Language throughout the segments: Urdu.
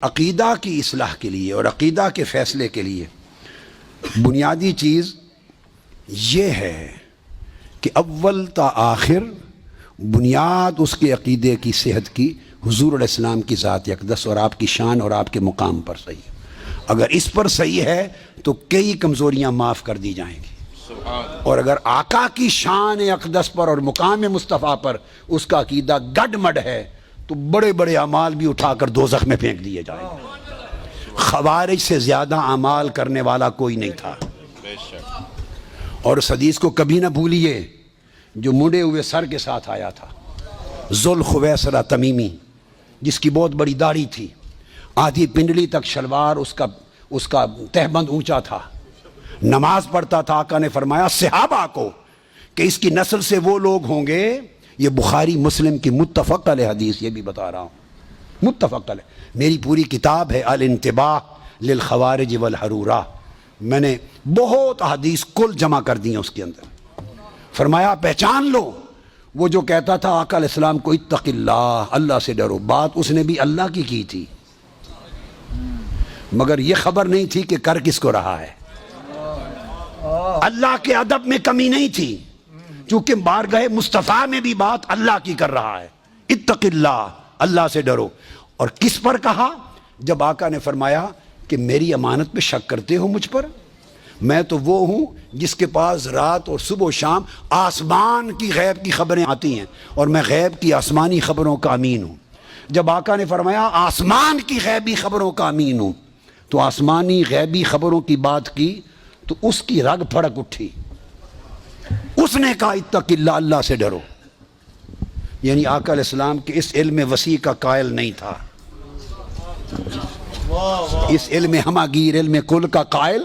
عقیدہ کی اصلاح کے لیے اور عقیدہ کے فیصلے کے لیے بنیادی چیز یہ ہے کہ اول تا آخر بنیاد اس کے عقیدے کی صحت کی حضور علیہ السلام کی ذات اقدس اور آپ کی شان اور آپ کے مقام پر صحیح ہے۔ اگر اس پر صحیح ہے تو کئی کمزوریاں معاف کر دی جائیں گی، اور اگر آقا کی شان اقدس پر اور مقام مصطفیٰ پر اس کا عقیدہ گڈ مڈ ہے تو بڑے بڑے اعمال بھی اٹھا کر دوزخ میں پھینک دیے جائیں گے۔ خوارج سے زیادہ اعمال کرنے والا کوئی نہیں تھا، اور اس حدیث کو کبھی نہ بھولیے جو مڑے ہوئے سر کے ساتھ آیا تھا، ذوالخویسرہ تمیمی، جس کی بہت بڑی داڑھی تھی، آدھی پنڈلی تک شلوار اس کا تہبند اونچا تھا، نماز پڑھتا تھا۔ آقا نے فرمایا صحابہ کو کہ اس کی نسل سے وہ لوگ ہوں گے، یہ بخاری مسلم کی متفق علیہ حدیث، یہ بھی بتا رہا ہوں متفق علیہ، میری پوری کتاب ہے الانتباہ للخوارج والحرورہ، میں نے بہت حدیث کل جمع کر دی ہیں اس کے اندر۔ فرمایا پہچان لو وہ جو کہتا تھا آقا علیہ السلام کو اتق اللہ، اللہ سے ڈرو، بات اس نے بھی اللہ کی تھی، مگر یہ خبر نہیں تھی کہ کر کس کو رہا ہے۔ اللہ کے ادب میں کمی نہیں تھی، چونکہ بارگاہ مصطفیٰ میں بھی بات اللہ کی کر رہا ہے، اتق اللہ، اللہ سے ڈرو۔ اور کس پر کہا؟ جب آقا نے فرمایا کہ میری امانت پہ شک کرتے ہو مجھ پر، میں تو وہ ہوں جس کے پاس رات اور صبح و شام آسمان کی غیب کی خبریں آتی ہیں، اور میں غیب کی آسمانی خبروں کا امین ہوں۔ جب آقا نے فرمایا آسمان کی غیبی خبروں کا امین ہوں، تو آسمانی غیبی خبروں کی بات کی تو اس کی رگ پھڑک اٹھی، اس نے کہا اتق اللہ، اللہ سے ڈرو۔ یعنی آقا علیہ السلام کے اس علم وسیع کا قائل نہیں تھا، اس علم ہماگیر، علم کل کا قائل۔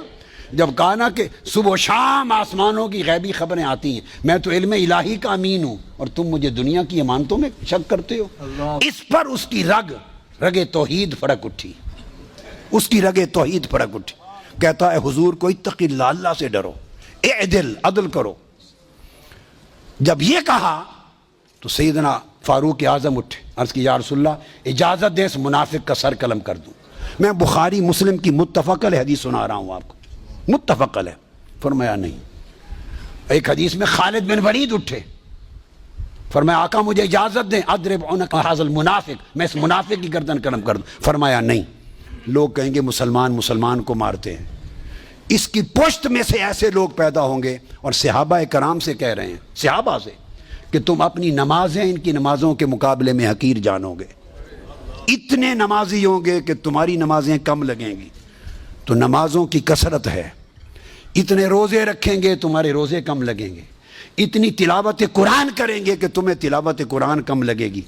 جب کہا نا کہ صبح و شام آسمانوں کی غیبی خبریں آتی ہیں، میں تو علم الہی کا امین ہوں اور تم مجھے دنیا کی امانتوں میں شک کرتے ہو، اس پر اس کی رگ توحید پھڑک اٹھی، اس کی رگ توحید پھڑک اٹھی۔ کہتا ہے حضور کو اتق اللہ، اللہ سے ڈرو، اعدل، عدل کرو۔ جب یہ کہا تو سیدنا فاروق اعظم اٹھے، عرض کی یا رسول اللہ اجازت دیں اس منافق کا سر قلم کر دوں۔ میں بخاری مسلم کی متفق علیہ حدیث سنا رہا ہوں آپ کو، متفق علیہ۔ فرمایا نہیں۔ ایک حدیث میں خالد بن ولید اٹھے، فرمایا آقا مجھے اجازت دیں اضرب عنق ھذا المنافق، میں اس منافق کی گردن قلم کر دوں۔ فرمایا نہیں، لوگ کہیں گے مسلمان کو مارتے ہیں۔ اس کی پشت میں سے ایسے لوگ پیدا ہوں گے، اور صحابہ کرام سے کہہ رہے ہیں، صحابہ سے، کہ تم اپنی نمازیں ان کی نمازوں کے مقابلے میں حقیر جانو گے۔ اتنے نمازی ہوں گے کہ تمہاری نمازیں کم لگیں گی، تو نمازوں کی کثرت ہے۔ اتنے روزے رکھیں گے تمہارے روزے کم لگیں گے، اتنی تلاوت قرآن کریں گے کہ تمہیں تلاوت قرآن کم لگے گی۔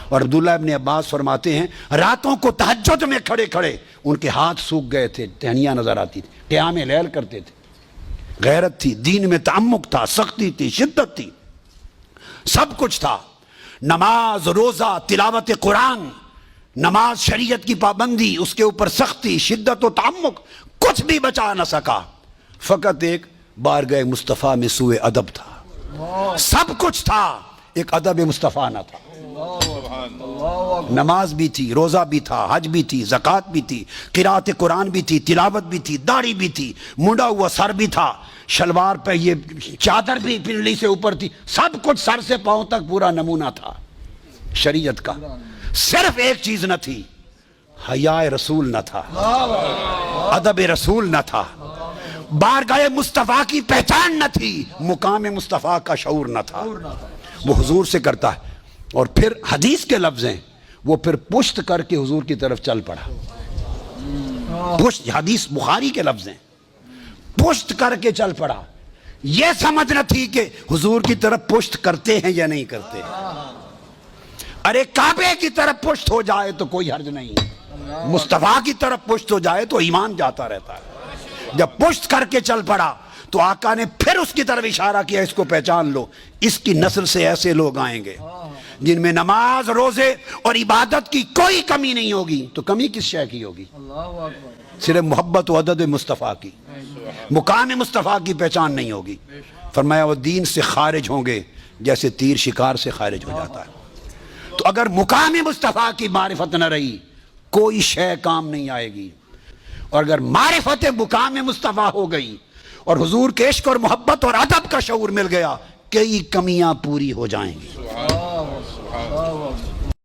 اور عبداللہ ابن عباس فرماتے ہیں راتوں کو تہجد میں کھڑے کھڑے ان کے ہاتھ سوکھ گئے تھے، ٹہنیاں نظر آتی تھی، قیام لیل کرتے تھے۔ غیرت تھی، دین میں تعمق تھا، سختی تھی، شدت تھی، سب کچھ تھا۔ نماز، روزہ، تلاوت قرآن، نماز، شریعت کی پابندی، اس کے اوپر سختی، شدت و تعمق، کچھ بھی بچا نہ سکا۔ فقط ایک بارگاہ مصطفیٰ میں سوء ادب تھا، سب کچھ تھا، ایک ادب مصطفیٰ نہ تھا۔ نماز بھی تھی، روزہ بھی تھا، حج بھی تھی، زکوٰۃ بھی تھی، قرات قرآن بھی تھی، تلاوت بھی تھی، داڑھی بھی تھی، منڈا ہوا سر بھی تھا، شلوار پہ یہ چادر بھی پنڈلی سے اوپر تھی، سب کچھ سر سے پاؤں تک پورا نمونہ تھا شریعت کا۔ صرف ایک چیز نہ تھی، حیاء رسول نہ تھا، ادب رسول نہ تھا، بارگاہ مصطفیٰ کی پہچان نہ تھی، مقام مصطفیٰ کا شعور نہ تھا۔ وہ حضور سے کرتا ہے، اور پھر حدیث کے لفظ ہیں، وہ پھر پشت کر کے حضور کی طرف چل پڑا۔ پشت، حدیث بخاری کے لفظ ہیں، پشت کر کے چل پڑا۔ یہ سمجھ نہ تھی کہ حضور کی طرف پشت کرتے ہیں یا نہیں کرتے۔ ارے کعبے کی طرف پشت ہو جائے تو کوئی حرج نہیں، مصطفیٰ کی طرف پشت ہو جائے تو ایمان جاتا رہتا ہے۔ جب پشت کر کے چل پڑا تو آقا نے پھر اس کی طرف اشارہ کیا، اس کو پہچان لو، اس کی نسل سے ایسے لوگ آئیں گے جن میں نماز، روزے اور عبادت کی کوئی کمی نہیں ہوگی۔ تو کمی کس شے کی ہوگی؟ صرف محبت و عدد مصطفیٰ کی، مقام مصطفیٰ کی پہچان نہیں ہوگی۔ فرمایا وہ دین سے خارج ہوں گے جیسے تیر شکار سے خارج ہو جاتا ہے۔ تو اگر مقام مصطفیٰ کی معرفت نہ رہی کوئی شے کام نہیں آئے گی. اور اگر معرفت مقام مصطفیٰ ہو گئی اور حضور کے عشق اور محبت اور ادب کا شعور مل گیا, کئی کمیاں پوری ہو جائیں گی.